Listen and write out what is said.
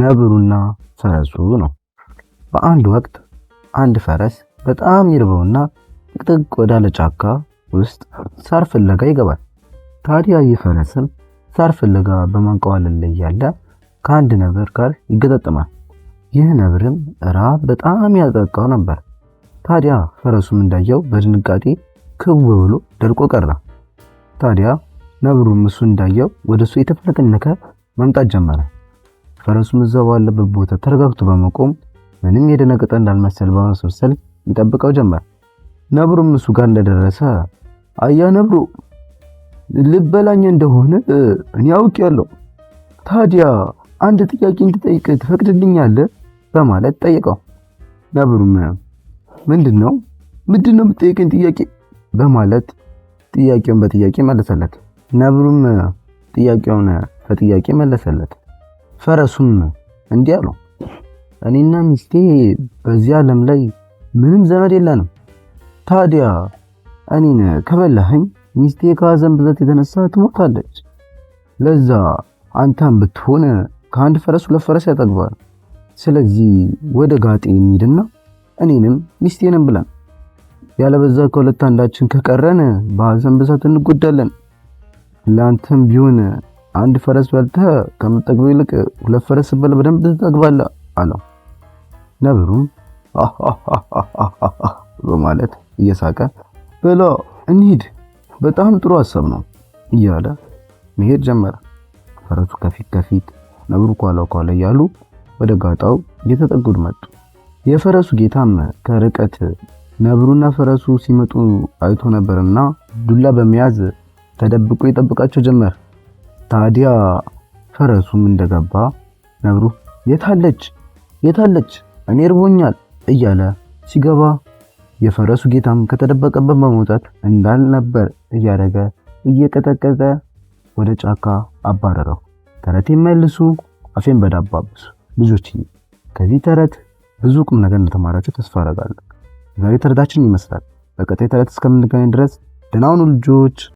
ነብሩና ፈረሱ ነው። በአንድ ወቅት አንድ ፈረስ በጣም ይርበውና ጥቅጥቅ ወዳለ ጫካ ውስጥ ሳር ፍለጋ ይገባል። ታዲያ ይህ ፈረስም ሳር ፍለጋ በማንቀዋለል ላይ ያለ ከአንድ ነብር ጋር ይገጣጠማል። ይህ ነብርም ራብ በጣም ያጠቃው ነበር። ታዲያ ፈረሱም እንዳየው በድንጋጤ ክው ብሎ ደርቆ ቀረ። ታዲያ ነብሩም እሱ እንዳየው ወደሱ የተፈለቀለከ መምጣት ጀመረ። ፈረሱም እዛው ባለበት ቦታ ተረጋግቶ በመቆም ምንም የደነገጠ እንዳልመሰል በማስመሰል ይጠብቀው ጀመር። ነብሩም እሱ ጋር እንደደረሰ አያ ነብሩ ልበላኝ እንደሆነ እኔ አውቄያለሁ። ታዲያ አንድ ጥያቄ እንድጠይቅ ትፈቅድልኛለህ? በማለት ጠየቀው። ነብሩም ምንድነው የምትጠይቀኝ ጥያቄ? በማለት ጥያቄውን በጥያቄ መለሰለት። ነብሩም ጥያቄውን በጥያቄ መለሰለት። ፈረሱም እንዲህ አለው፣ እኔና ሚስቴ በዚህ ዓለም ላይ ምንም ዘመድ የለንም። ታዲያ እኔን ከበላኸኝ ሚስቴ ከሐዘን ብዛት የተነሳ ትሞታለች። ለዛ አንተም ብትሆን ከአንድ ፈረስ ሁለት ፈረስ ያጠግባል። ስለዚህ ወደ ጋጤ እንሂድና እኔንም ሚስቴንም ብለን ያለበዛ ከሁለት አንዳችን ከቀረን በሐዘን ብዛት እንጎዳለን። ለአንተም ቢሆን አንድ ፈረስ በልተህ ከምትጠግበው ይልቅ ሁለት ፈረስ በል በደንብ ትጠግባለህ አለው። ነብሩም በማለት እየሳቀ በላ እንሂድ፣ በጣም ጥሩ ሐሳብ ነው እያለ መሄድ ጀመረ። ፈረሱ ከፊት ከፊት ነብሩ ከኋላ እያሉ ወደ ጋጣው እየተጠጉ መጡ። የፈረሱ ጌታም ከርቀት ነብሩና ፈረሱ ሲመጡ አይቶ ነበርና ዱላ በመያዝ ተደብቆ ይጠብቃቸው ጀመር። ታዲያ ፈረሱም እንደገባ ነብሩ የታለች እኔ እርቦኛል እያለ ሲገባ የፈረሱ ጌታም ከተደበቀበት በመውጣት እንዳልነበር እያደረገ እየቀጠቀጠ ወደ ጫካ አባረረው። ተረቴን መልሱ፣ አፌን በዳቦ አብሱ። ልጆችዬ ከዚህ ተረት ብዙ ቁም ነገር እንደተማራችሁ ተስፋ አደርጋለሁ። ዛሬ ተረታችን ይመስላል። በቀጣይ ተረት እስከምንገናኝ ድረስ ደህና ሁኑ ልጆች።